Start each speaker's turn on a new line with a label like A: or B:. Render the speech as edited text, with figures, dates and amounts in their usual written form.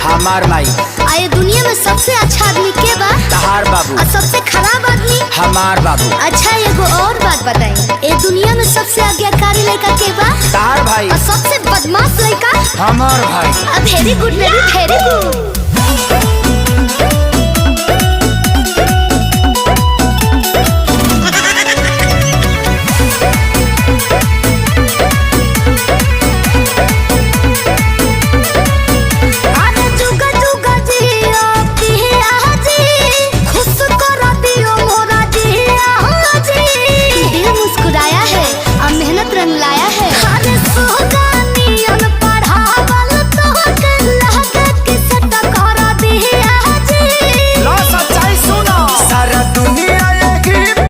A: हमार माई।
B: ये दुनिया में सबसे अच्छा आदमी के बा?
A: तहार बाबू।
B: और सबसे खराब आदमी?
A: हमार बाबू।
B: अच्छा एगो और बात बताई, ये दुनिया में सबसे आज्ञाकारी लड़का के बा?
A: तहार भाई।
B: और सबसे बदमाश लड़का?
A: हमार भाई।
B: Very good baby, very good.